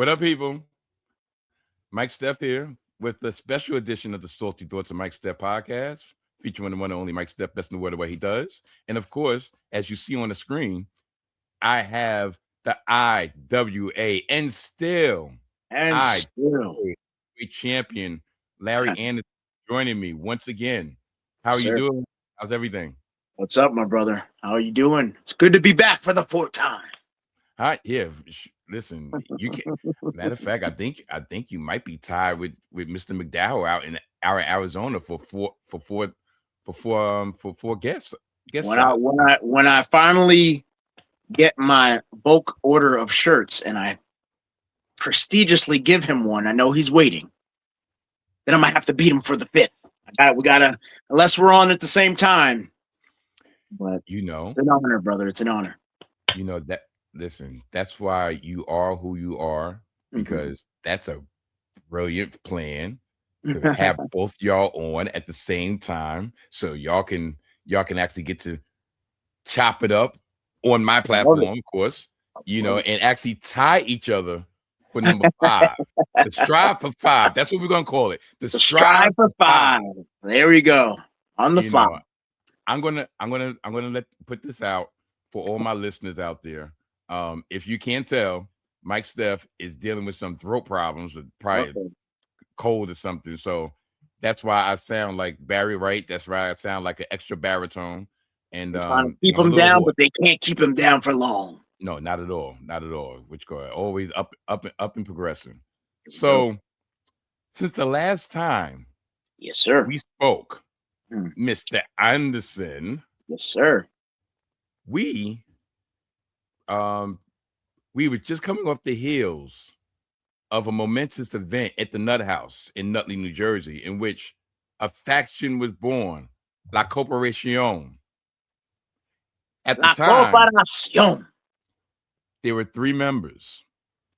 What up, people? Mike Steph here with the special edition of the Salty Thoughts of Mike Steph podcast, featuring the one and only Mike Steph, best in the world, the way he does. And of course, as you see on the screen, I have the IWA and still champion Larry Anderson joining me once again. How are you doing? How's everything? What's up, my brother? How are you doing? It's good to be back for the fourth time. Hi, yeah. Listen, you can. Matter of fact, I think you might be tied with Mr. McDowell out in Arizona for four guests. When I finally get my bulk order of shirts and I prestigiously give him one, I know he's waiting. Then I might have to beat him for the fifth. We gotta, unless we're on at the same time. But it's an honor, brother. It's an honor. You know that. Listen, that's why you are who you are, because that's a brilliant plan to have both y'all on at the same time, so y'all can actually get to chop it up on my platform, of course, and actually tie each other for number 5. The strive for 5. That's what we're gonna call it. The strive for 5. There we go. On the fly. I'm gonna put this out for all my listeners out there. If you can't tell, Mike Steph is dealing with some throat problems, probably cold or something. So that's why I sound like Barry Wright. That's why I sound like an extra baritone. And trying to keep him down, but they can't keep him down for long. No, not at all. Not at all. Which go always up and progressing. So since the last time, yes, sir, we spoke, Mr. Anderson. Yes, sir. We were just coming off the heels of a momentous event at the Nuthouse in Nutley, New Jersey, in which a faction was born, La Corporacion. At the time, there were 3 members.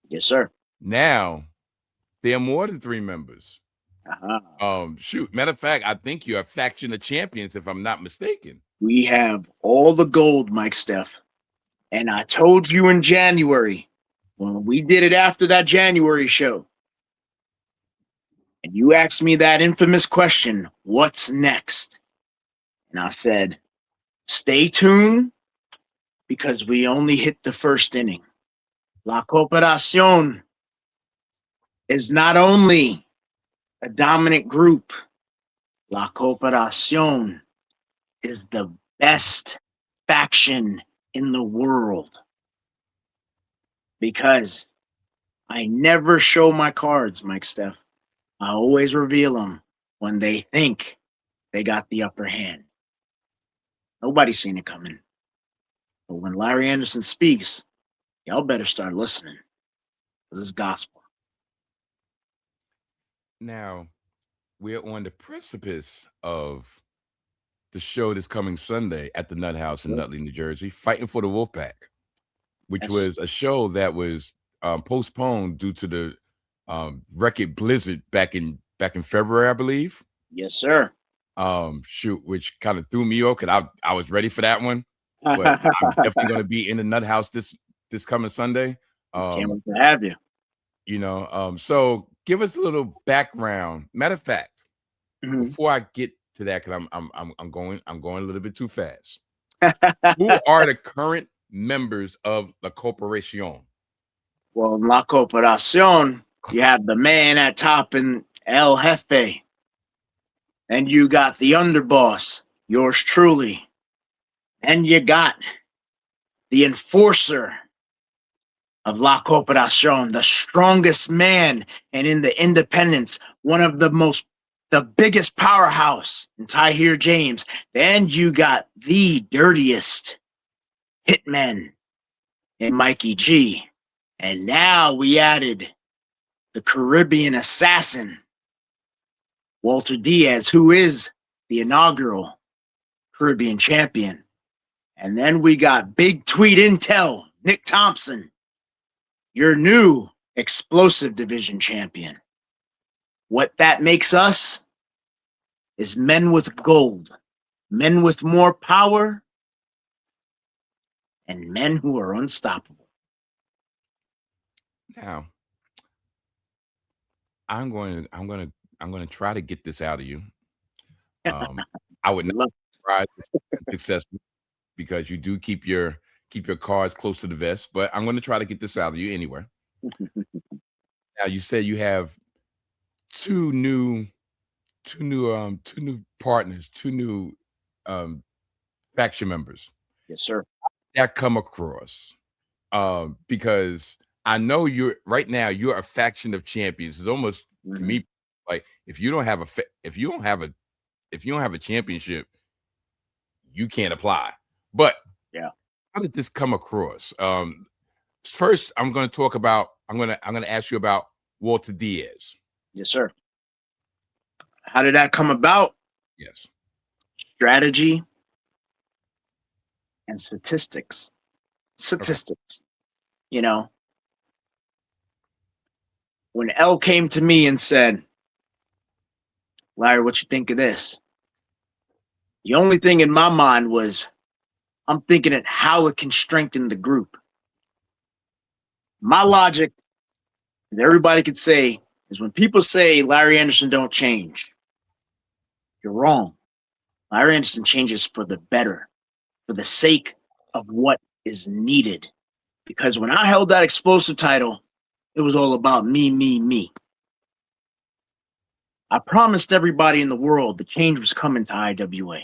Yes, sir. Now, there are more than 3 members. Matter of fact, I think you're a faction of champions, if I'm not mistaken. We have all the gold, Mike Steph. And I told you in January, when we did it after that January show, and you asked me that infamous question, what's next? And I said, stay tuned, because we only hit the first inning. La Corporacion is not only a dominant group, La Corporacion is the best faction in the world, because I never show my cards, Mike Steph. I always reveal them when they think they got the upper hand. Nobody's seen it coming. But when Larry Anderson speaks, y'all better start listening. This is gospel. Now, we're on the precipice of the show that's coming Sunday at the Nuthouse in Nutley, New Jersey, Fighting for the Wolfpack, which was a show that was postponed due to the record blizzard back in February, I believe. Yes, sir. Which kind of threw me off, because I was ready for that one, but I'm definitely going to be in the Nuthouse this coming Sunday. Can't wait to have you. So give us a little background. Matter of fact, before I get to that, because I'm going a little bit too fast. Who are the current members of La Corporacion? Well, in La Corporacion, you have the man at top in El Jefe. And you got the underboss, yours truly. And you got the enforcer of La Corporacion, the strongest man, and in the independents, one of the biggest powerhouse in Tahir James. Then you got the dirtiest hitman in Mikey G. And now we added the Caribbean assassin, Walter Diaz, who is the inaugural Caribbean champion. And then we got Big Tweet Intel, Nick Thompson, your new explosive division champion. What that makes us is men with gold, men with more power, and men who are unstoppable. Now, I'm going to try to get this out of you. I would Good not luck. be surprised if it's successful because you do keep your cards close to the vest, but I'm going to try to get this out of you anyway. Now you said you have two new partners, two new um faction members Yes, sir. that come across. Because I know you're right now you're a faction of champions. It's almost to Mhm. me like if you don't have a championship, you can't apply. But Yeah. how did this come across? First I'm going to ask you about Walter Diaz. Yes, sir. How did that come about? Yes. Strategy and statistics. Statistics. You know, when L came to me and said, Larry, what you think of this? The only thing in my mind was I'm thinking at how it can strengthen the group. My logic, that everybody could say, is when people say Larry Anderson don't change, you're wrong. Larry Anderson changes for the better, for the sake of what is needed. Because when I held that explosive title, it was all about me, me, me. I promised everybody in the world the change was coming to IWA.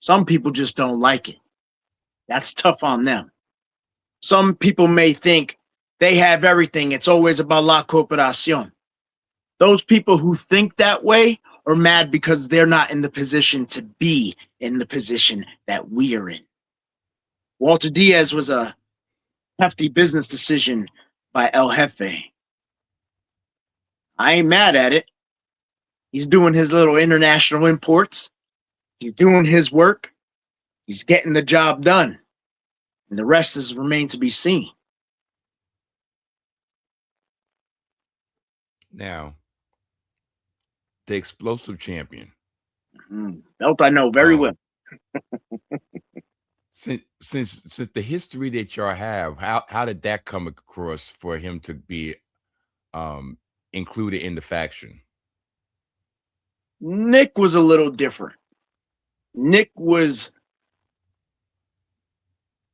Some people just don't like it. That's tough on them. Some people may think they have everything. It's always about La Corporacion. Those people who think that way are mad because they're not in the position to be in the position that we are in. Walter Diaz was a hefty business decision by El Jefe. I ain't mad at it. He's doing his little international imports. He's doing his work. He's getting the job done. And the rest is remain to be seen. Now, the explosive champion. Belt I know very well. Since the history that y'all have, how did that come across for him to be included in the faction? Nick was a little different. Nick was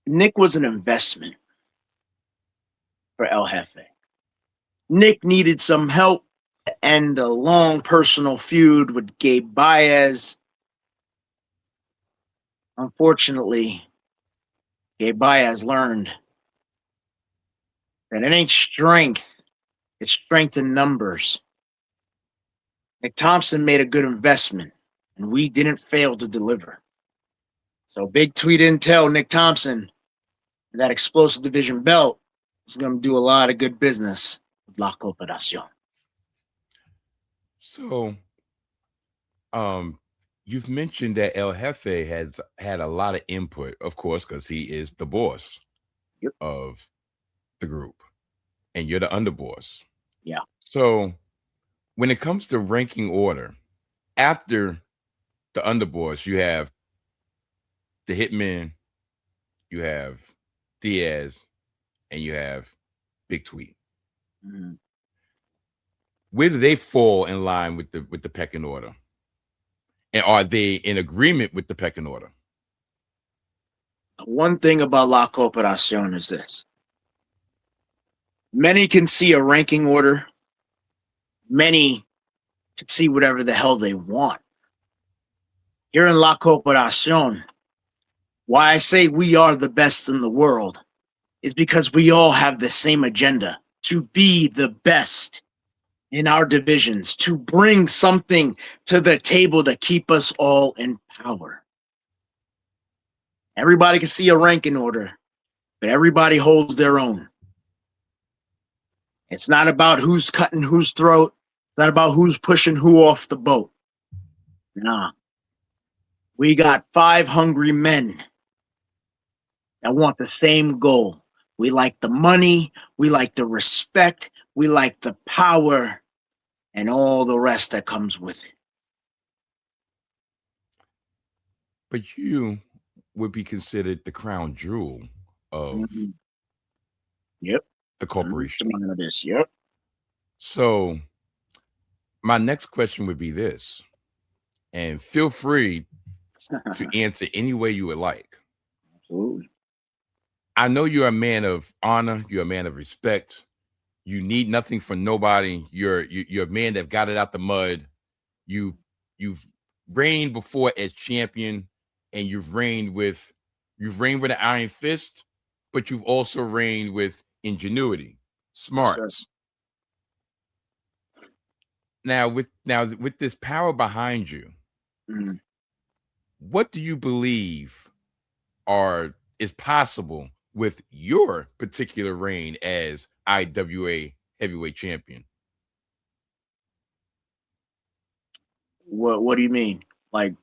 an investment for El Jefe. Nick needed some help to end a long personal feud with Gabe Diaz. Unfortunately, Gabe Diaz learned that it ain't strength, it's strength in numbers. Nick Thompson made a good investment, and we didn't fail to deliver. So big tweet intel, Nick Thompson, that explosive division belt is going to do a lot of good business with La Corporacion. So, you've mentioned that El Jefe has had a lot of input, of course, because he is the boss of the group, and you're the underboss. Yeah. So, when it comes to ranking order, after the underboss, you have the Hitman, you have Diaz, and you have Big Tweet. Mm-hmm. Where do they fall in line with the pecking order? And are they in agreement with the pecking order? One thing about La Corporacion is this. Many can see a ranking order. Many can see whatever the hell they want. Here in La Corporacion, why I say we are the best in the world is because we all have the same agenda, to be the best in our divisions, to bring something to the table to keep us all in power. Everybody can see a ranking order, but everybody holds their own. It's not about who's cutting whose throat. It's not about who's pushing who off the boat. Nah. We got 5 hungry men that want the same goal. We like the money. We like the respect. We like the power and all the rest that comes with it. But you would be considered the crown jewel of Yep. the corporation. Yep. So My next question would be this, and feel free to answer any way you would like. Absolutely. I know you're a man of honor. You're a man of respect. You need nothing from nobody. You're a man that got it out the mud. You've reigned before as champion, and you've reigned with an iron fist, but you've also reigned with ingenuity, smarts. Now with this power behind you, what do you believe is possible with your particular reign as IWA heavyweight champion? What do you mean? Like,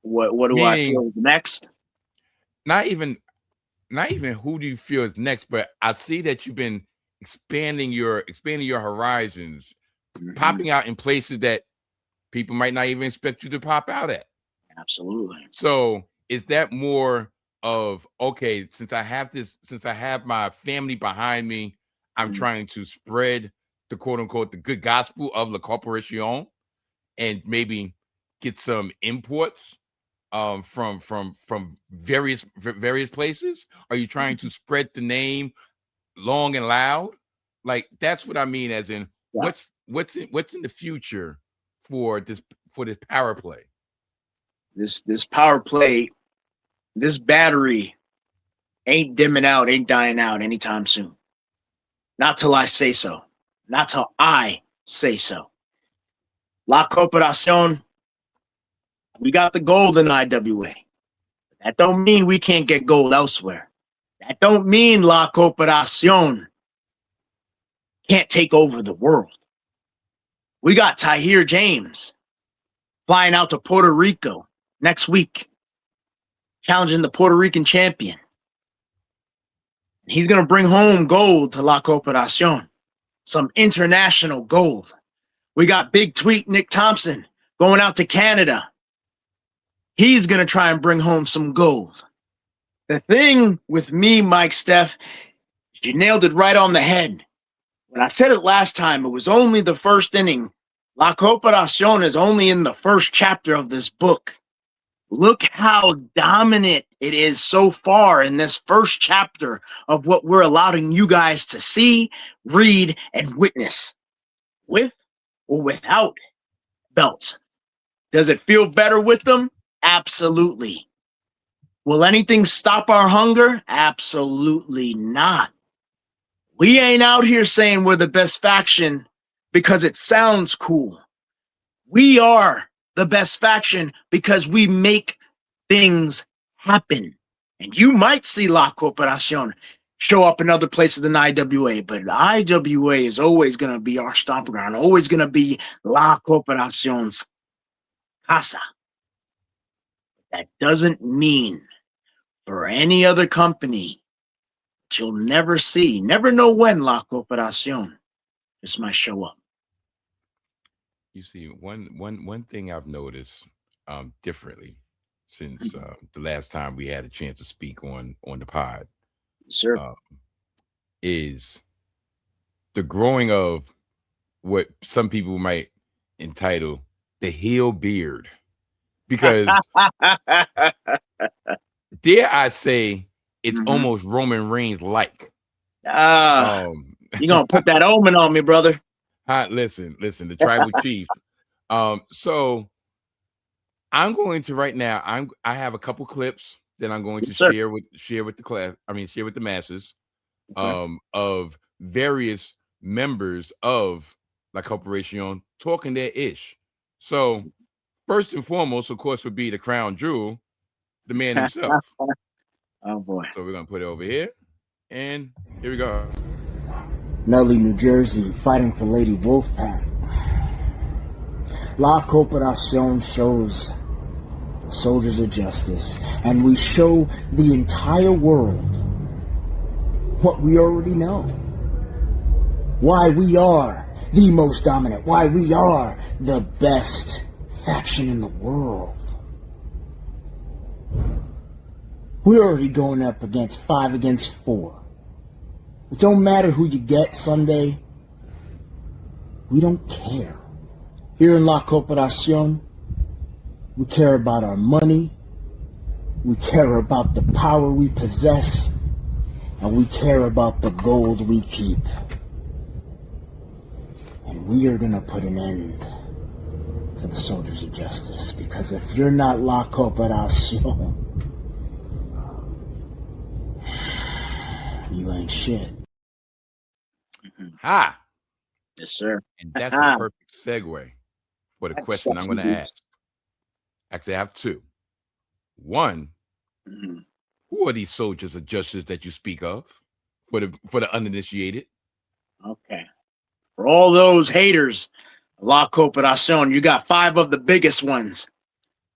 what do I feel next? Not even who do you feel is next, but I see that you've been expanding your horizons, popping out in places that people might not even expect you to pop out at. Absolutely. So is that more of, okay, since I have my family behind me, I'm trying to spread the quote unquote the good gospel of La Corporacion and maybe get some imports from various places? Are you trying to spread the name long and loud? Like, that's what I mean, as in what's in the future for this power play? This power play, this battery ain't dimming out, ain't dying out anytime soon. Not till I say so. Not till I say so. La Corporacion, we got the gold in IWA. That don't mean we can't get gold elsewhere. That don't mean La Corporacion can't take over the world. We got Tahir James flying out to Puerto Rico next week, challenging the Puerto Rican champion. He's going to bring home gold to La Corporacion, some international gold. We got Big Tweet Nick Thompson going out to Canada. He's going to try and bring home some gold. The thing with me, Mike, Steph, you nailed it right on the head. When I said it last time, it was only the first inning. La Corporacion is only in the first chapter of this book. Look how dominant it is so far in this first chapter of what we're allowing you guys to see, read, and witness. With or without belts. Does it feel better with them? Absolutely. Will anything stop our hunger? Absolutely not. We ain't out here saying we're the best faction because it sounds cool. We are the best faction because we make things happen. And you might see La Corporacion show up in other places than IWA, but IWA is always going to be our stomping ground, always going to be La Corporacion's casa. That doesn't mean for any other company that you'll never see, never know when La Corporacion just might show up. You see, one thing I've noticed differently since the last time we had a chance to speak on the pod, sir, is the growing of what some people might entitle the heel beard. Because dare I say, it's almost Roman Reigns like. You're gonna put that omen on me, brother. Listen, the tribal chief. So I'm going to right now. I have a couple clips that I'm going to share with the class. Share with the masses, of various members of La Corporacion talking their ish. So first and foremost, of course, would be the crown jewel, the man himself. Oh boy! So we're gonna put it over here, and here we go. Nutley, New Jersey, fighting for Lady Wolfpack. La Corporacion shows the soldiers of justice, and we show the entire world what we already know. Why we are the most dominant, why we are the best faction in the world. We're already going up against 5 against 4. It don't matter who you get Sunday. We don't care. Here in La Corporacion, we care about our money, we care about the power we possess, and we care about the gold we keep. And we are going to put an end to the soldiers of justice, because if you're not La Corporacion, you ain't shit. Ha! Yes, sir. And that's a perfect segue for the question I'm going to ask. Actually, I have two. One, who are these soldiers of justice that you speak of for the uninitiated? Okay. For all those haters, La Corporacion, you got 5 of the biggest ones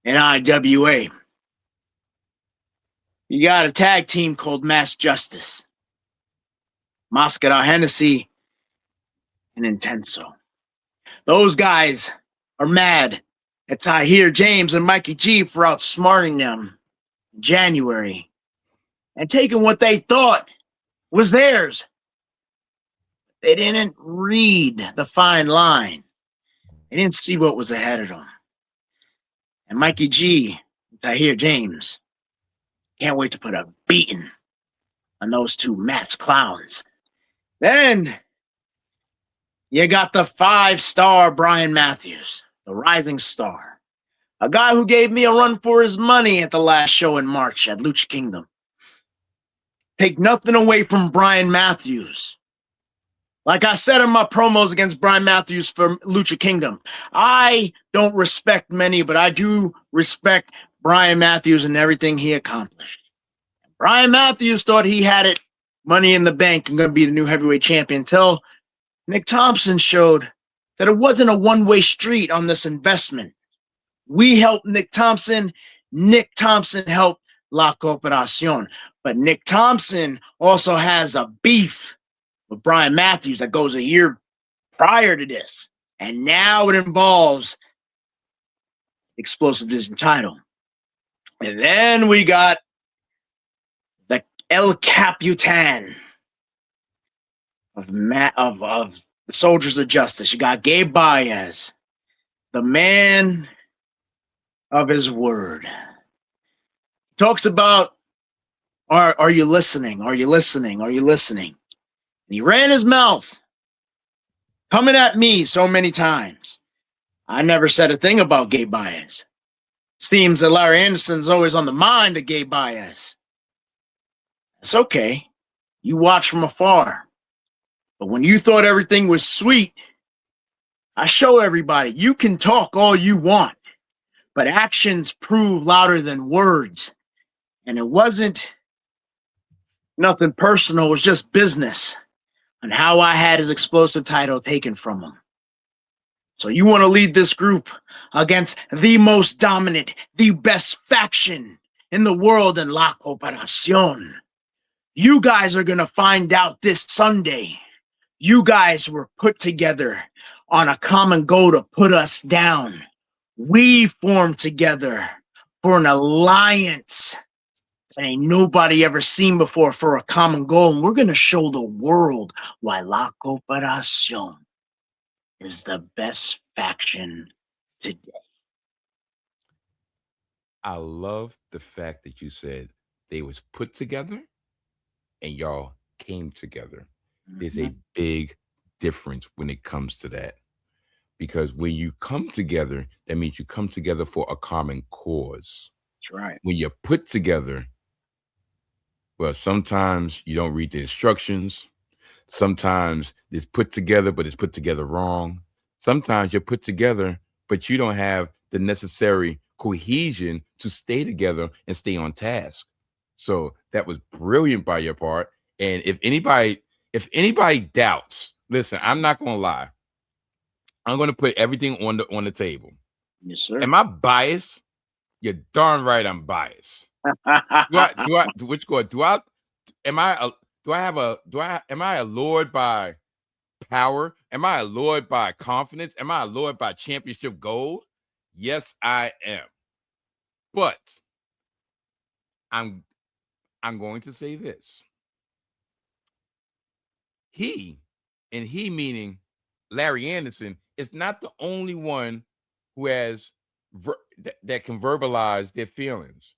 in IWA. You got a tag team called Mass Justice, Mascara Hennessy, and Intenso. Those guys are mad at Tahir James and Mikey G for outsmarting them in January and taking what they thought was theirs. They didn't read the fine line. They didn't see what was ahead of them. And Mikey G and Tahir James can't wait to put a beating on those 2 Matt's clowns. Then you got the 5-star Brian Matthews, the rising star, a guy who gave me a run for his money at the last show in March at Lucha Kingdom. Take nothing away from Brian Matthews. Like I said in my promos against Brian Matthews for Lucha Kingdom, I don't respect many, but I do respect Brian Matthews and everything he accomplished. Brian Matthews thought he had it, money in the bank, and going to be the new heavyweight champion, until Nick Thompson showed that it wasn't a one-way street on this investment. We helped Nick Thompson. Nick Thompson helped La Corporacion. But Nick Thompson also has a beef with Brian Matthews that goes a year prior to this. And now it involves Explosive Division title. And then we got the El Capitan of the Soldiers of Justice. You got Gabe Diaz, the man of his word. He talks about, are you listening? Are you listening? Are you listening? And he ran his mouth coming at me so many times. I never said a thing about Gabe Diaz. Seems that Larry Anderson's always on the mind of Gabe Diaz. It's okay. You watch from afar. But when you thought everything was sweet, I show everybody you can talk all you want, but actions prove louder than words. And it wasn't nothing personal. It was just business on how I had his explosive title taken from him. So you want to lead this group against the most dominant, the best faction in the world in La Corporacion. You guys are going to find out this Sunday. You guys were put together on a common goal to put us down. We formed together for an alliance that ain't nobody ever seen before, for a common goal. And we're going to show the world why La Corporacion is the best faction today. I love the fact that you said they was put together and y'all came together. There's a big difference when it comes to that. Because when you come together, that means you come together for a common cause. That's right. When you're put together, well, sometimes you don't read the instructions. Sometimes it's put together, but it's put together wrong. Sometimes you're put together, but you don't have the necessary cohesion to stay together and stay on task. So that was brilliant by your part. And if anybody doubts, listen, I'm not going to lie. I'm going to put everything on the table. Yes, sir. Am I biased? You're darn right I'm biased. Am I allured by power? Am I allured by confidence? Am I allured by championship gold? Yes, I am. But I'm going to say this. He meaning Larry Anderson is not the only one who has that can verbalize their feelings.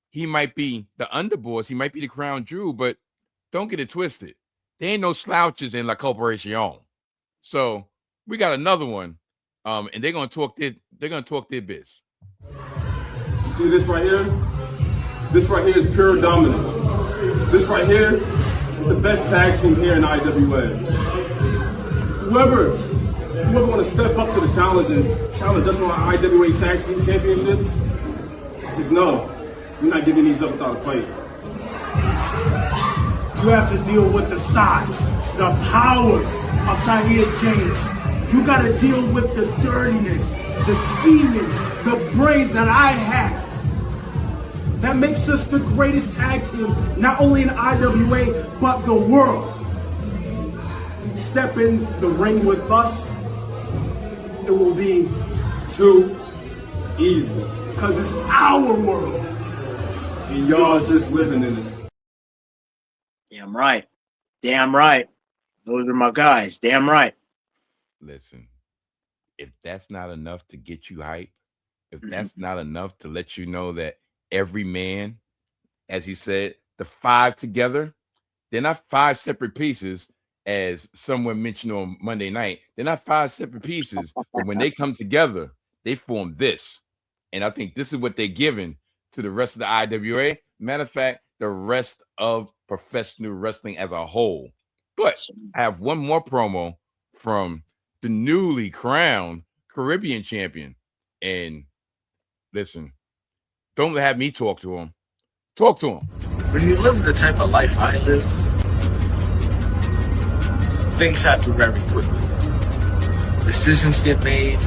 He might be the underboss, he might be the crown jewel, but don't get it twisted. There ain't no slouches in La Corporacion. So we got another one, and they're gonna talk their biz. You see this right here? This right here is pure dominance. This right here is the best tag team here in IWA. Whoever want to step up to the challenge and challenge us on our IWA Tag Team Championships, just know we're not giving these up without a fight. You have to deal with the size, the power of Tahir James. You got to deal with the dirtiness, the scheming, the brains that I have. That makes us the greatest tag team, not only in IWA, but the world. Step in the ring with us, it will be Too easy. because it's our world. And y'all just living in it. Damn right. Damn right. Those are my guys. Damn right. Listen, if that's not enough to get you hype, if that's not enough to let you know that every man, as he said, the five together, they're not five separate pieces, as someone mentioned on Monday night. They're not five separate pieces, but when they come together, they form this. And I think this is what they're giving to the rest of the IWA. Matter of fact, the rest of professional wrestling as a whole. But I have one more promo from the newly crowned Caribbean champion. And listen, don't have me talk to him. Talk to him. When you live the type of life I live, things happen very quickly. Decisions get made.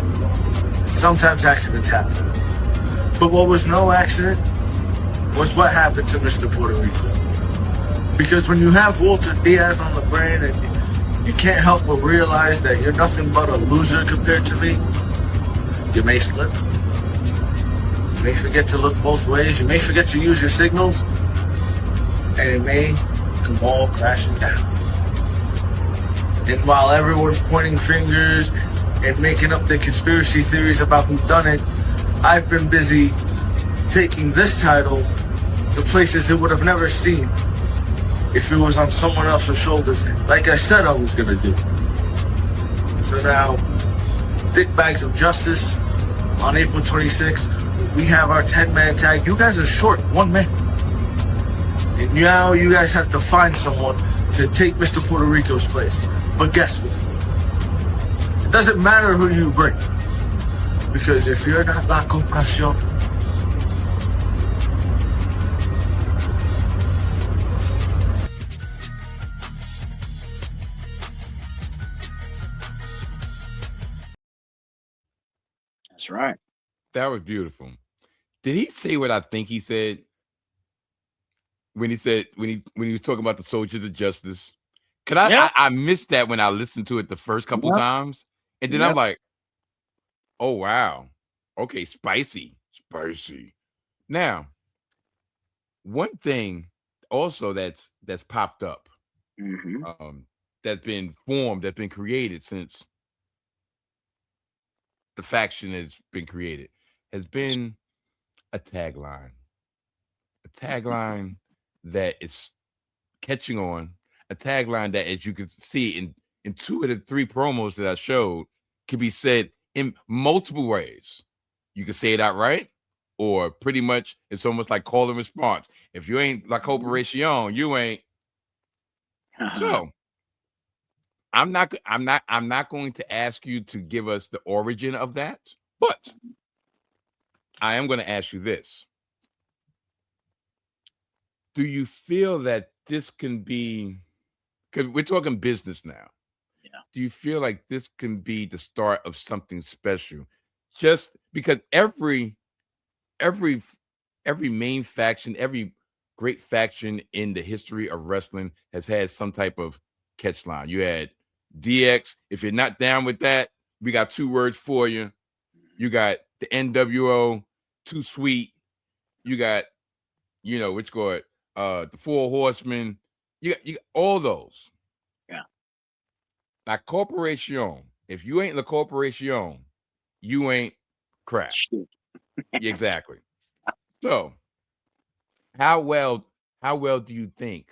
Sometimes accidents happen. But what was no accident was what happened to Mr. Puerto Rico. Because when you have Walter Diaz on the brain and you can't help but realize that you're nothing but a loser compared to me, you may slip. You may forget to look both ways. You may forget to use your signals. And it may come all crashing down. And while everyone's pointing fingers and making up their conspiracy theories about who done it, I've been busy taking this title to places it would have never seen if it was on someone else's shoulders, like I said I was gonna do. So now, Thick Bags of Justice, on April 26th, we have our 10-man tag. You guys are short, 1 man. And now you guys have to find someone to take Mr. Puerto Rico's place. But guess what? It doesn't matter who you bring. Because if you're not La Corporacion, That's right. That was beautiful. Did he say what I think he said? When he was talking about the soldiers of justice? Cause I missed that when I listened to it the first couple times. And then I'm like, oh wow. Okay, spicy. Now, one thing also that's popped up, that's been formed, that's been created since the faction has been created, has been a tagline. A tagline that is catching on, a tagline that, as you can see in 2 of the 3 promos that I showed, can be said in multiple ways. You can say it outright, or pretty much it's almost like call and response. If you ain't La Corporacion, you ain't. So I'm not going to ask you to give us the origin of that, but I am going to ask you this. Do you feel that this can be, because we're talking business now. Yeah. Do you feel like this can be the start of something special? Just because every main faction, every great faction in the history of wrestling has had some type of catch line. You had DX. If you're not down with that, we got 2 words for you. You got the NWO, Too Sweet. You got, which go it? The 4 Horsemen. You got all those. Yeah. La Corporacion. If you ain't La Corporacion, you ain't crap. Shit. Exactly. So, how well do you think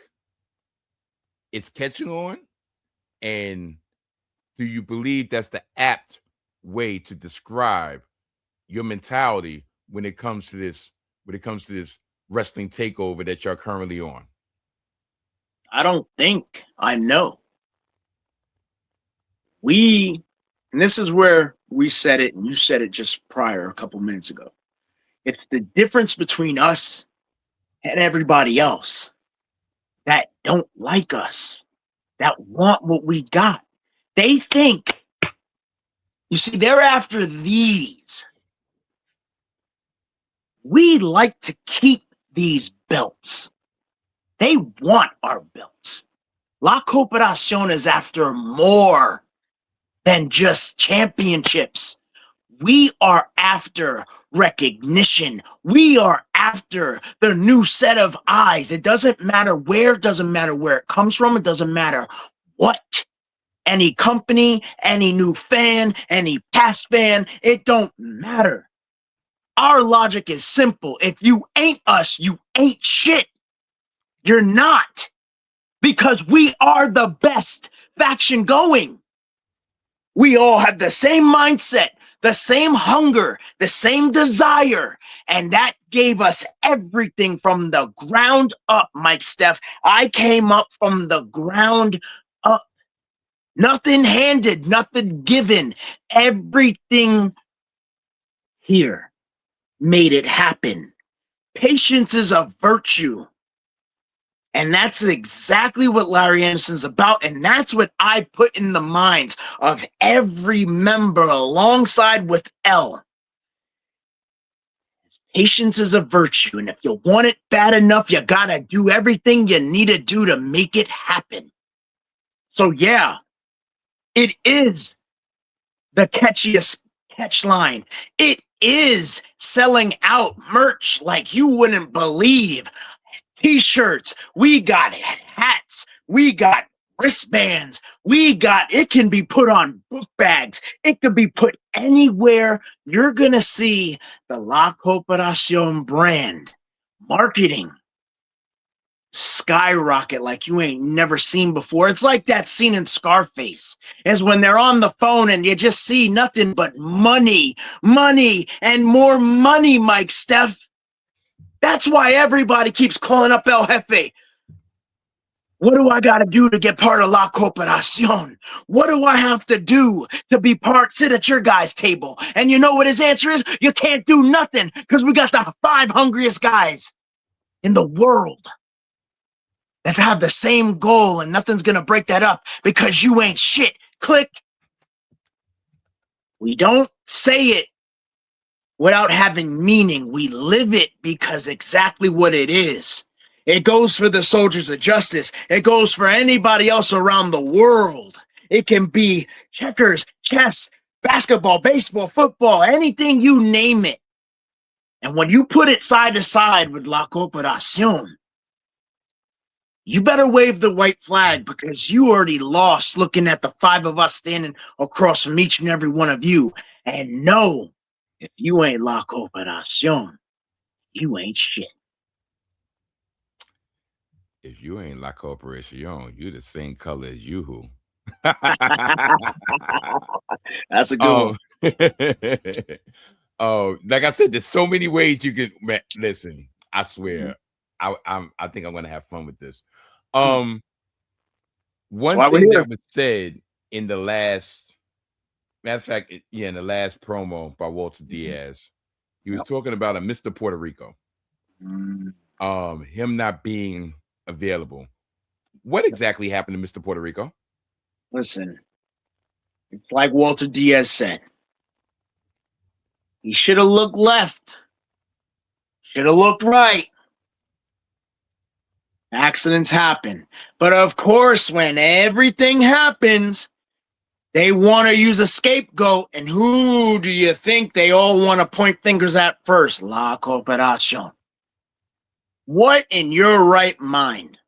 it's catching on? And do you believe that's the apt way to describe your mentality when it comes to this wrestling takeover that you're currently on? I don't think I know. And this is where we said it, and you said it just prior a couple minutes ago. It's the difference between us and everybody else that don't like us, that want what we got. They think, you see, they're after these. We like to keep these belts. They want our belts. La Corporacion is after more than just championships. We are after recognition. We are after the new set of eyes. It doesn't matter where, it doesn't matter where it comes from, it doesn't matter what. Any company, any new fan, any past fan, it don't matter. Our logic is simple. If you ain't us, you ain't shit. You're not. Because we are the best faction going. We all have the same mindset, the same hunger, the same desire. And that gave us everything from the ground up, Mike Steph. I came up from the ground up. Nothing handed, nothing given. Everything here made it happen. Patience is a virtue. And that's exactly what Larry Anderson's about. And that's what I put in the minds of every member alongside with L. Patience is a virtue. And if you want it bad enough, you got to do everything you need to do to make it happen. So yeah, it is the catchiest catch line. It is selling out merch like you wouldn't believe. T-shirts, we got hats, we got wristbands, it can be put on book bags, it can be put anywhere. You're gonna see the La Corporacion brand marketing skyrocket like you ain't never seen before. It's like that scene in Scarface, is when they're on the phone and you just see nothing but money, and more money, Mike Steph. That's why everybody keeps calling up El Jefe. What do I got to do to get part of La Corporacion? What do I have to do to be sit at your guys' table? And you know what his answer is? You can't do nothing because we got the 5 hungriest guys in the world that have the same goal, and nothing's going to break that up because you ain't shit. Click. We don't say it without having meaning. We live it because exactly what it is. It goes for the soldiers of justice. It goes for anybody else around the world. It can be checkers, chess, basketball, baseball, football, anything, you name it. And when you put it side to side with La Corporacion, you better wave the white flag because you already lost looking at the 5 of us standing across from each and every one of you. And no, if you ain't La Corporacion, you ain't shit. If you ain't La Corporacion, you the same color as Yoo-Hoo. That's a good one. Oh, like I said, there's so many ways you can listen. I swear, I think I'm gonna have fun with this. One thing that was said in the last, matter of fact, in the last promo by Walter Diaz, he was talking about a Mr. Puerto Rico, him not being available. What exactly happened to Mr. Puerto Rico? Listen, it's like Walter Diaz said. He should have looked left. Should have looked right. Accidents happen. But of course, when everything happens, they want to use a scapegoat. And who do you think they all want to point fingers at first? La Corporacion. What in your right mind,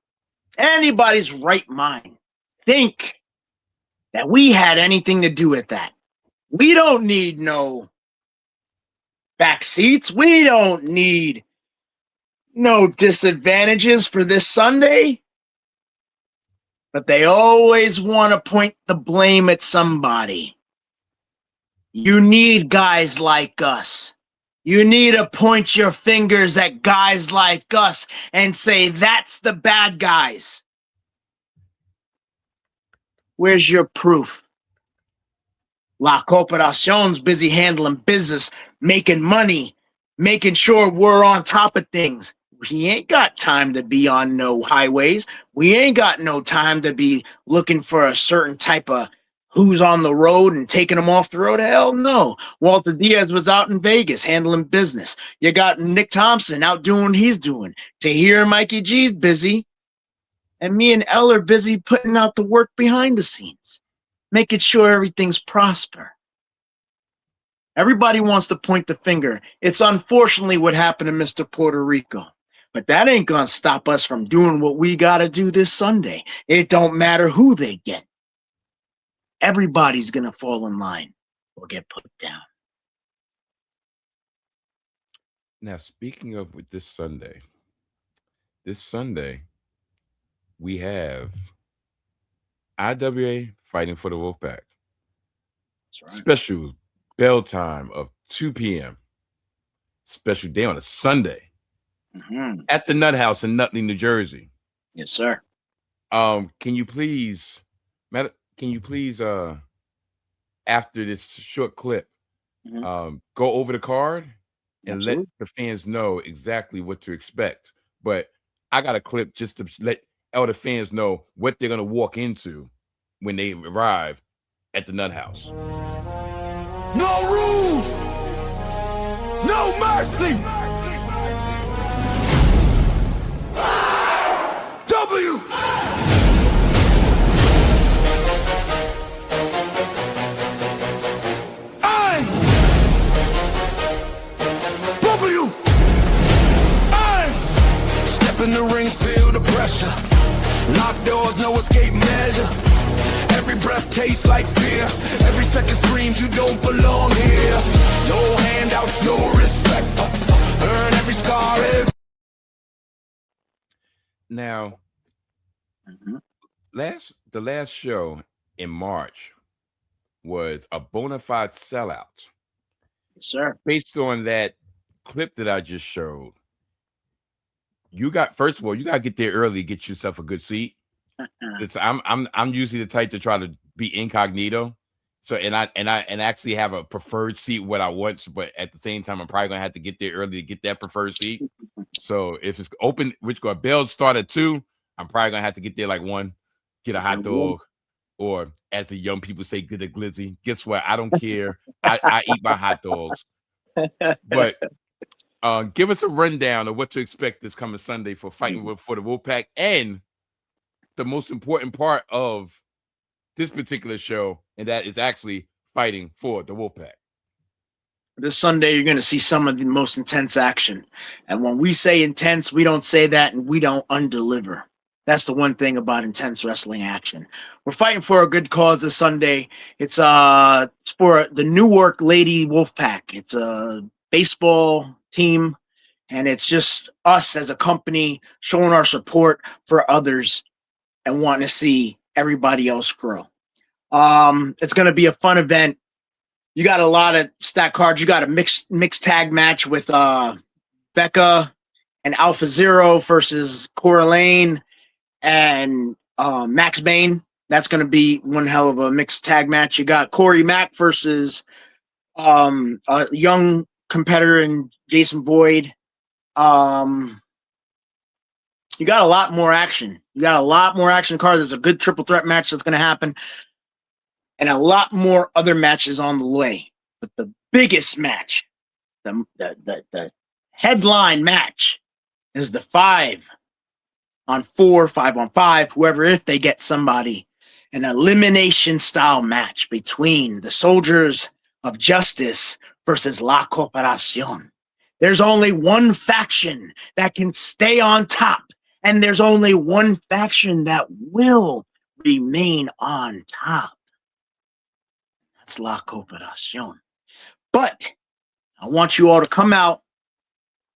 anybody's right mind, think that we had anything to do with that. We don't need no back seats. We don't need no disadvantages for this Sunday. But they always want to point the blame at somebody. You need guys like us. You need to point your fingers at guys like us and say, that's the bad guys. Where's your proof? La Corporacion's busy handling business, making money, making sure we're on top of things. We ain't got time to be on no highways. We ain't got no time to be looking for a certain type of who's on the road and taking them off the road. Hell no. Walter Diaz was out in Vegas handling business. You got Nick Thompson out doing what he's doing. Tahir Mikey G's busy. And me and Elle are busy putting out the work behind the scenes, making sure everything's prosper. Everybody wants to point the finger. It's unfortunately what happened to Mr. Puerto Rico. But that ain't going to stop us from doing what we got to do this Sunday. It don't matter who they get. Everybody's going to fall in line or get put down. Now, speaking of with this Sunday, we have IWA fighting for the Wolfpack. That's right. Special bell time of 2 p.m. Special day on a Sunday at the Nuthouse in Nutley, New Jersey. Yes, sir. Can you please, after this short clip, go over the card and let the fans know exactly what to expect? But I got a clip just to let all the fans know what they're going to walk into when they arrive at the Nuthouse. No rules, no mercy. W. I. W. I. Step in the ring, feel the pressure. Locked doors, no escape measure. Every breath tastes like fear. Every second screams you don't belong here. No handouts, no respect. Earn every scar. Now, the last show in March was a bona fide sellout. Yes, sir. Based on that clip that I just showed, first of all, you got to get there early, get yourself a good seat. I'm usually the type to try to be incognito. So and I actually have a preferred seat what I want, but at the same time, I'm probably gonna have to get there early to get that preferred seat. So if it's open, which go bells start at 2, I'm probably gonna have to get there like 1, get a hot dog, or as the young people say, get a glizzy. Guess what? I don't care. I eat my hot dogs. But give us a rundown of what to expect this coming Sunday for fighting for the Wolfpack, and the most important part of this particular show, and that is actually fighting for the Wolfpack. This Sunday, you're going to see some of the most intense action. And when we say intense, we don't say that and we don't undeliver. That's the one thing about intense wrestling action. We're fighting for a good cause this Sunday. It's for the Newark Lady Wolfpack. It's a baseball team, and it's just us as a company showing our support for others and wanting to see everybody else grow. It's going to be a fun event. You got a lot of stat cards. You got a mixed tag match with Becca and Alpha Zero versus Coraline and Max Bain. That's going to be one hell of a mixed tag match. You got Corey Mack versus a young competitor in Jason Boyd. You got a lot more action. You got a lot more action card. There's a good triple threat match that's going to happen, and a lot more other matches on the way. But the biggest match, the headline match, is the 5-on-4, 5-on-5, whoever, if they get somebody, an elimination style match between the Soldiers of Justice versus La Corporacion. There's only one faction that can stay on top, and there's only one faction that will remain on top. That's La Corporacion. But I want you all to come out,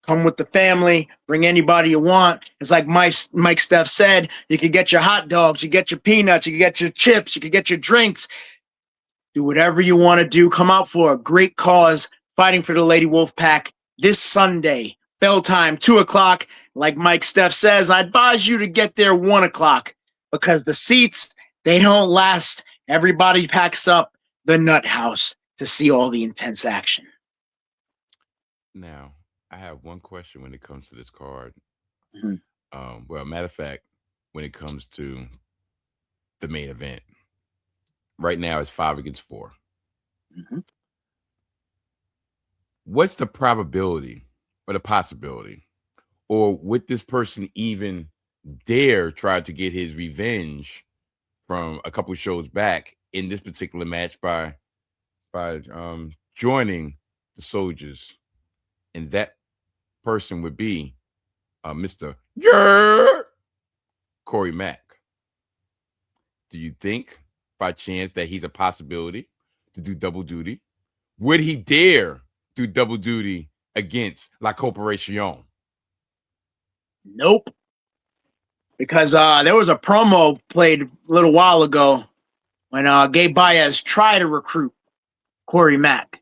come with the family, bring anybody you want. It's like Mike Steph said, you can get your hot dogs, you get your peanuts, you can get your chips, you can get your drinks. Do whatever you want to do. Come out for a great cause, fighting for the Lady Wolfpack this Sunday. Bell time, 2 o'clock. Like Mike Steph says, I advise you to get there 1 o'clock because the seats, they don't last. Everybody packs up the Nuthouse to see all the intense action. Now, I have one question when it comes to this card. Mm-hmm. Well, matter of fact, when it comes to the main event, right now it's 5 against 4. Mm-hmm. What's the probability or the possibility, or would this person even dare try to get his revenge from a couple shows back in this particular match by joining the soldiers? And that person would be Mr. Corey Mack. Do you think by chance that he's a possibility to do double duty? Would he dare do double duty against La Corporacion? Nope. Because there was a promo played a little while ago when Diaz tried to recruit Corey Mack.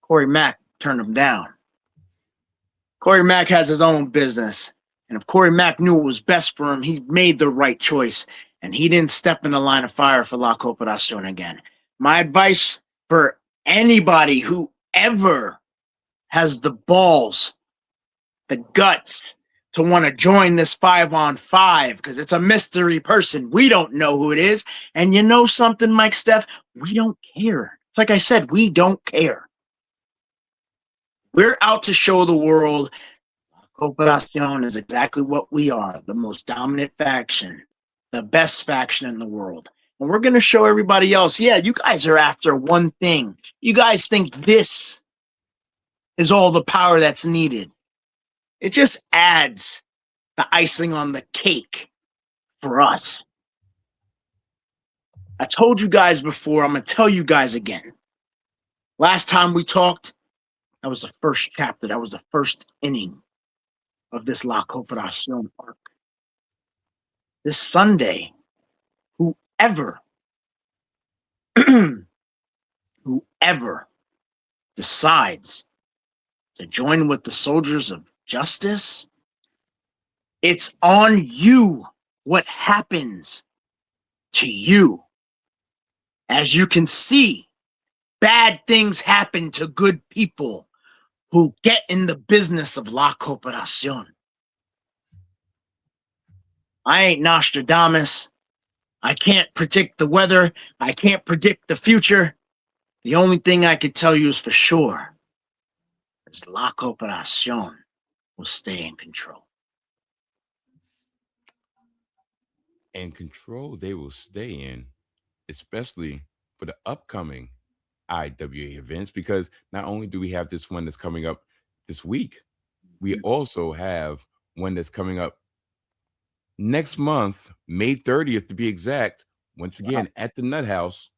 Corey Mack turned him down. Corey Mack has his own business. And if Corey Mack knew what was best for him, he made the right choice. And he didn't step in the line of fire for La Corporacion again. My advice for anybody who ever has the balls, the guts to want to join this 5-on-5, because it's a mystery person. We don't know who it is. And you know something, Mike Steph? We don't care. Like I said, we don't care. We're out to show the world La Corporacion is exactly what we are, the most dominant faction, the best faction in the world. And we're going to show everybody else, yeah, you guys are after one thing. You guys think this is all the power that's needed. It just adds the icing on the cake for us. I told you guys before, I'm going to tell you guys again. Last time we talked, that was the first chapter. That was the first inning of this La Corporacion arc. This Sunday, whoever decides to join with the soldiers of justice, it's on you what happens to you. As you can see, bad things happen to good people who get in the business of La Corporacion. I ain't Nostradamus. I can't predict the weather. I can't predict the future. The only thing I can tell you is for sure is La Corporacion will stay in control. And control they will stay in, especially for the upcoming IWA events, because not only do we have this one that's coming up this week, we also have one that's coming up next month, May 30th to be exact, once again at the Nuthouse,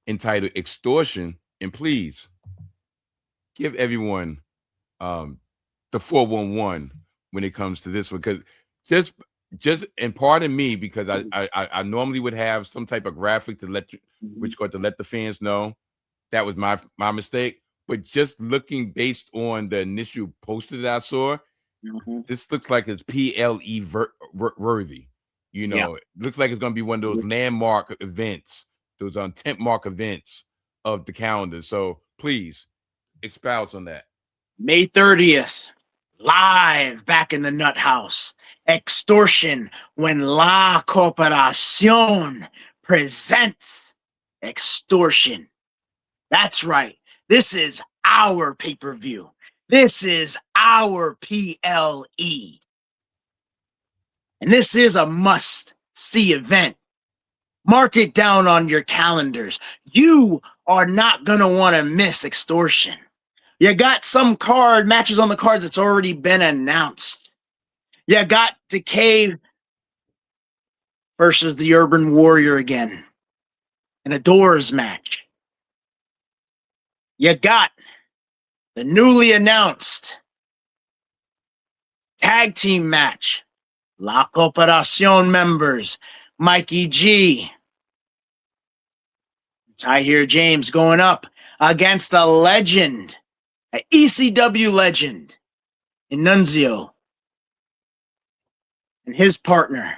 entitled Extortion. And please give everyone the 411 when it comes to this one, because just and pardon me, because I normally would have some type of graphic to let you, which got to let the fans know. That was my mistake. But just looking based on the initial poster that I saw, this looks like it's PLE worthy. You know, it looks like it's going to be one of those landmark events, those tent mark events of the calendar. So please expound on that. May 30th, live back in the Nuthouse. Extortion, when La Corporacion presents Extortion. That's right. This is our pay-per-view. This is our PLE. And this is a must-see event. Mark it down on your calendars. You are not going to want to miss Extortion. You got some card matches on the cards that's already been announced. You got Decay versus the Urban Warrior again in a Doors match. you got the newly announced tag team match. La Corporacion members, Mikey G, Tahir James going up against a legend, an ECW legend, Nunzio, and his partner.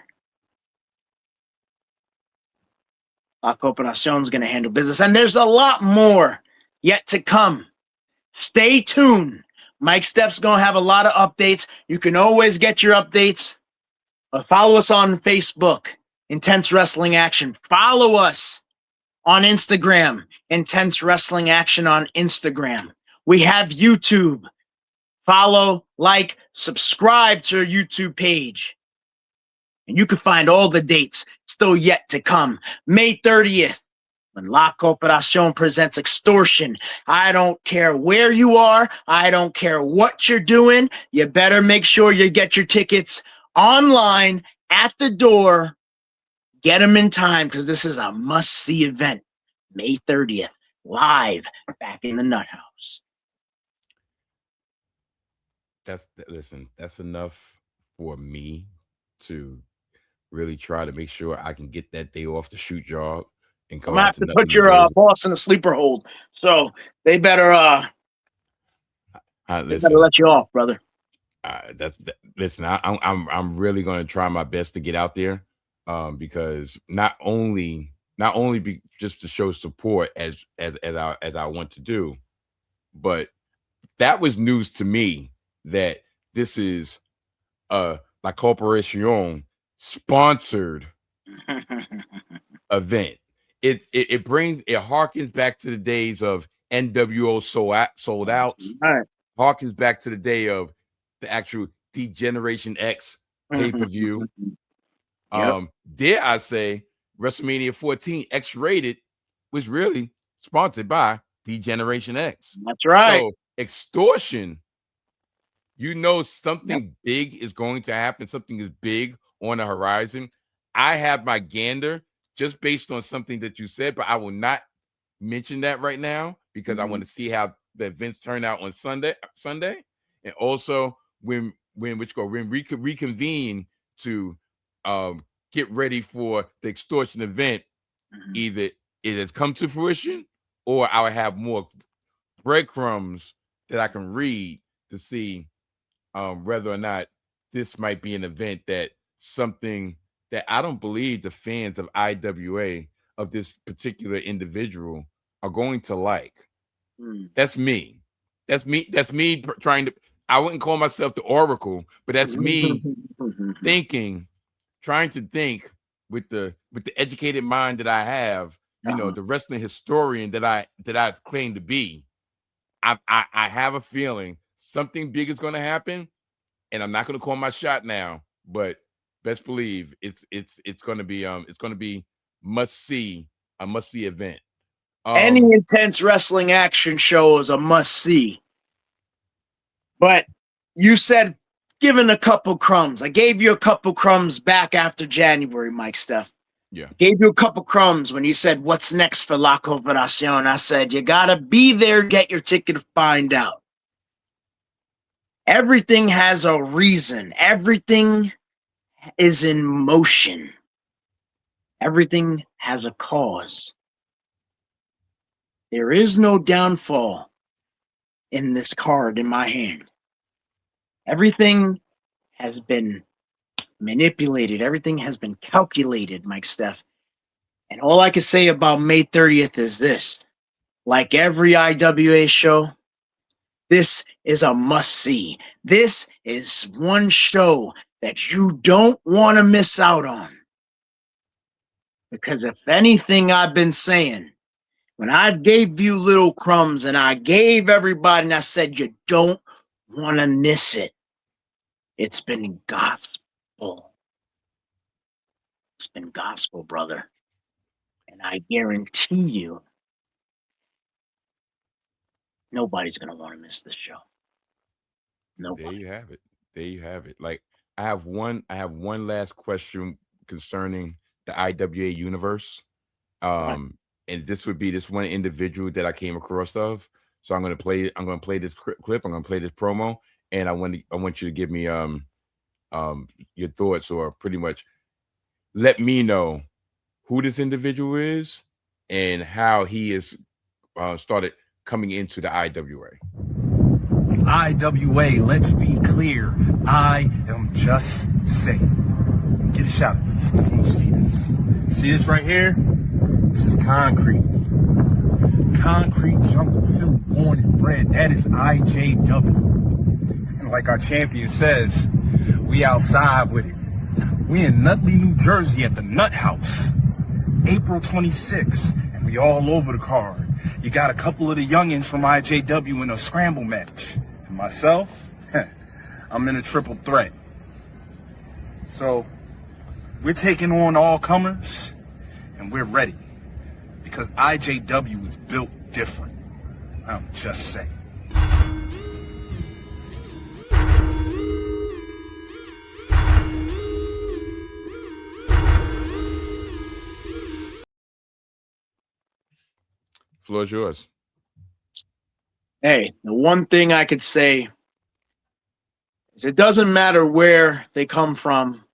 La Corporacion's going to handle business. And there's a lot more yet to come. Stay tuned. Mike Steph's going to have a lot of updates. You can always get your updates. Follow us on Facebook, Intense Wrestling Action. Follow us on Instagram, Intense Wrestling Action on Instagram. We have YouTube. Follow, like, subscribe to our YouTube page. And you can find all the dates still yet to come. May 30th, when La Corporacion presents Extortion. I don't care where you are. I don't care what you're doing. You better make sure you get your tickets online at the door. Get them in time because this is a must-see event. May 30th, live back in the Nuthouse. That's enough for me to really try to make sure I can get that day off the shoot job and go. I'm gonna have to put your boss in a sleeper hold, so they better they better let you off, brother. Listen. I'm really going to try my best to get out there, because not only just to show support as I want to do, but that was news to me that this is La Corporacion sponsored event. It harkens back to the days of NWO sold out. Right. Harkens back to the day of the actual D-Generation X pay-per-view. Yep. Dare I say WrestleMania 14 X-rated was really sponsored by D-Generation X. That's right. So Extortion, something big is going to happen. Something is big on the horizon. I have my gander just based on something that you said, but I will not mention that right now because I want to see how the events turn out on Sunday, and also when we reconvene to get ready for the Extortion event. Either it has come to fruition, or I will have more breadcrumbs that I can read to see whether or not this might be an event that something that I don't believe the fans of IWA of this particular individual are going to like. That's me. That's me trying to. I wouldn't call myself the Oracle, but that's me trying to think with the educated mind that I have. The wrestling historian that I claim to be. I have a feeling something big is going to happen, and I'm not going to call my shot now, but best believe it's going to be a must see event. Any Intense Wrestling Action show is a must see. But you said given a couple crumbs. I gave you a couple crumbs back after January, Mike Steph. Yeah. Gave you a couple crumbs when you said, what's next for La Corporacion? I said, you got to be there, get your ticket to find out. Everything has a reason. Everything is in motion. Everything has a cause. There is no downfall in this card in my hand. Everything has been manipulated. Everything has been calculated, Mike Steph. And all I can say about May 30th is this. Like every IWA show, this is a must-see. This is one show that you don't want to miss out on. Because if anything I've been saying, when I gave you little crumbs and I gave everybody and I said you don't want to miss it, it's been gospel. It's been gospel, brother. And I guarantee you, nobody's going to want to miss this show. Nobody. There you have it. Like I have one last question concerning the IWA universe. And this would be this one individual that I came across of. So I'm gonna play this clip. I'm gonna play this promo, and I want you to give me your thoughts, or pretty much let me know who this individual is and how he is started coming into the IWA. IWA, let's be clear. I am just saying. Get a shot of this. If you see this. See this right here? This is concrete. Concrete jungle, Philly born and bred. That is IJW. And like our champion says, we outside with it. We in Nutley, New Jersey at the Nuthouse. April 26th. And we all over the card. You got a couple of the youngins from IJW in a scramble match. And myself, I'm in a triple threat. So, we're taking on all comers, and we're ready. Because IJW is built different. I'm just saying. Floor is yours. Hey, the one thing I could say is it doesn't matter where they come from.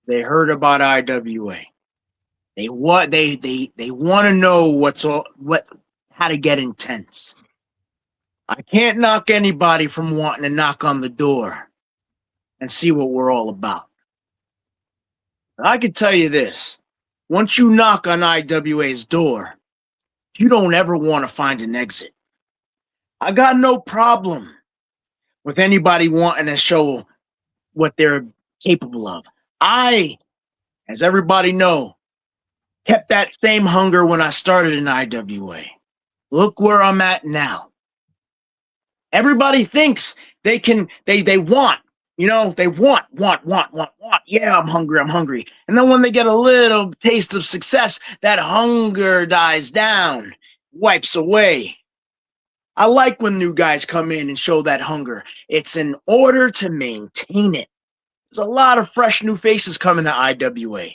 They heard about IWA. They want to know how to get intense. I can't knock anybody from wanting to knock on the door and see what we're all about. I can tell you this. Once you knock on IWA's door, you don't ever want to find an exit. I got no problem with anybody wanting to show what they're capable of. I, as everybody know, kept that same hunger when I started in IWA. Look where I'm at now. Everybody thinks they want. They want. Yeah, I'm hungry. And then when they get a little taste of success, that hunger dies down, wipes away. I like when new guys come in and show that hunger. It's in order to maintain it. There's a lot of fresh new faces coming to IWA.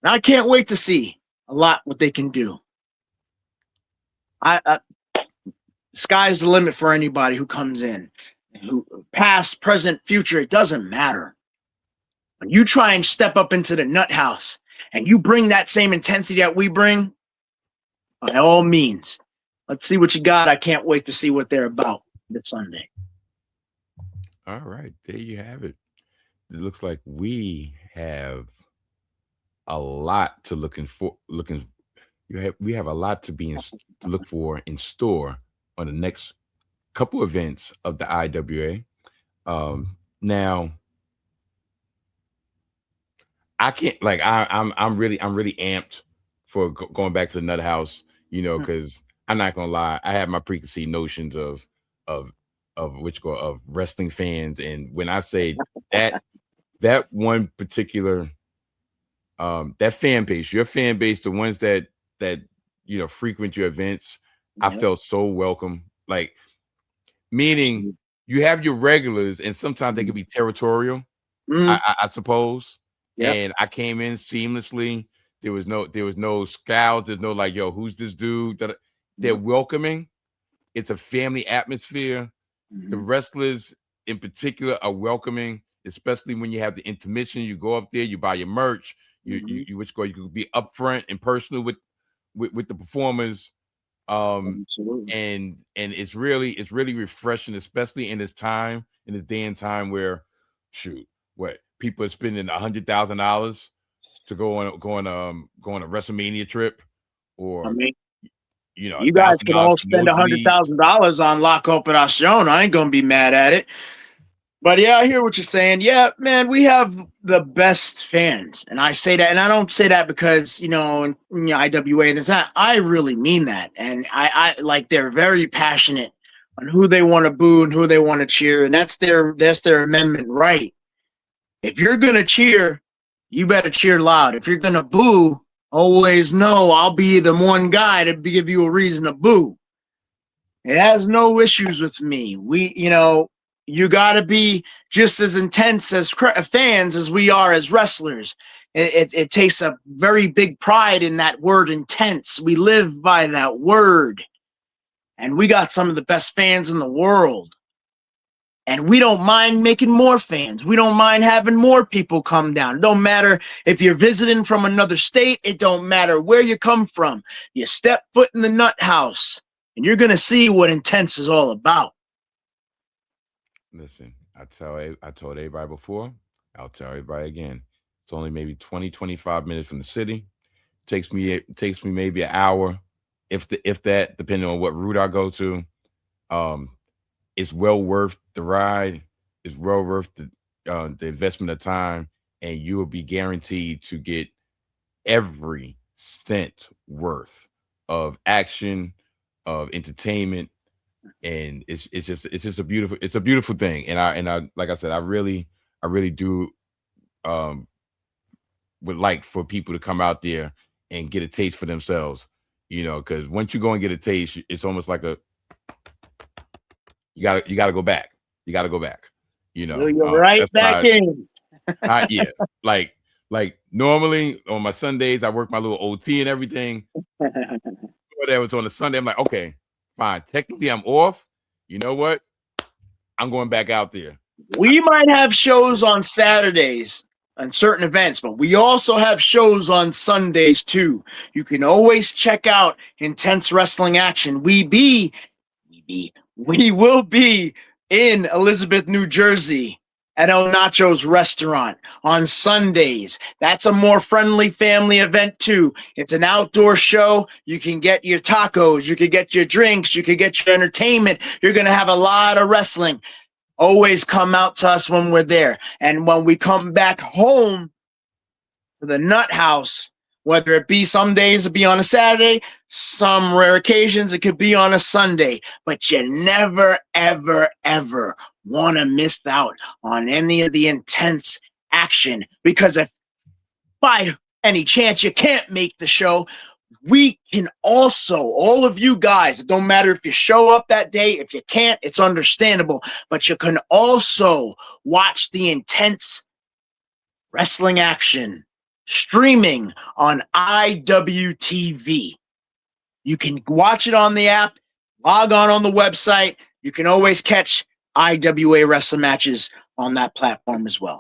And I can't wait to see a lot what they can do. Sky's the limit for anybody who comes in. Who, past, present, future, it doesn't matter. When you try and step up into the Nuthouse and you bring that same intensity that we bring, by all means, let's see what you got. I can't wait to see what they're about this Sunday. All right, there you have it. It looks like we have a lot to we have a lot to look for in store on the next couple events of the IWA. Now I can't I'm really amped for going back to the Nuthouse, because I'm not gonna lie, I have my preconceived notions of wrestling fans, and when I say that one particular that fan base, your fan base, the ones that frequent your events, I felt so welcome. Like, meaning you have your regulars, and sometimes they can be territorial, I suppose. Yep. And I came in seamlessly. There was no scouts. There's no like, yo, who's this dude? They're welcoming. It's a family atmosphere. The wrestlers in particular are welcoming, especially when you have the intermission. You go up there, you buy your merch. You could be upfront and personal with the performers. And it's really refreshing, especially in this day and time where people are spending $100,000 to go on a WrestleMania trip, or you guys can all spend $100,000 on La Corporacion. I ain't gonna be mad at it. But yeah, I hear what you're saying. Yeah, man, we have the best fans, and I say that, and I don't say that because IWA and this that. I really mean that, and I like they're very passionate on who they want to boo and who they want to cheer, and that's their amendment right. If you're gonna cheer, you better cheer loud. If you're gonna boo, always know I'll be the one guy to give you a reason to boo. It has no issues with me. You got to be just as intense as fans as we are as wrestlers. It takes a very big pride in that word intense. We live by that word. And we got some of the best fans in the world. And we don't mind making more fans. We don't mind having more people come down. It don't matter if you're visiting from another state. It don't matter where you come from. You step foot in the Nuthouse, and you're going to see what Intense is all about. Listen, I told everybody before, I'll tell everybody again. It's only maybe 20, 25 minutes from the city. Takes me maybe an hour, if that, depending on what route I go to. It's well worth the ride. It's well worth the investment of time, and you will be guaranteed to get every cent worth of action, of entertainment, and it's just a beautiful thing. And I like I said, I really do would like for people to come out there and get a taste for themselves, because once you go and get a taste, it's almost like you gotta go back. You gotta go back. You're right back in. Yeah, like normally on my Sundays, I work my little OT and everything. Whatever it's on a Sunday, I'm like, okay, fine. Technically, I'm off. You know what? I'm going back out there. We might have shows on Saturdays on certain events, but we also have shows on Sundays too. You can always check out Intense Wrestling Action. We will be in Elizabeth, New Jersey at El Nacho's restaurant on Sundays. That's a more friendly family event too. It's an outdoor show. You can get your tacos, you can get your drinks, you can get your entertainment. You're going to have a lot of wrestling. Always come out to us when we're there. And when we come back home to the Nuthouse, whether it be some days it'll be on a Saturday, some rare occasions it could be on a Sunday, but you never, ever, ever want to miss out on any of the Intense action, because if by any chance you can't make the show, we can also, all of you guys, it don't matter if you show up that day, if you can't, it's understandable, but you can also watch the Intense Wrestling Action streaming on IWTV. You can watch it on the app, log on the website. You can always catch IWA wrestling matches on that platform as well.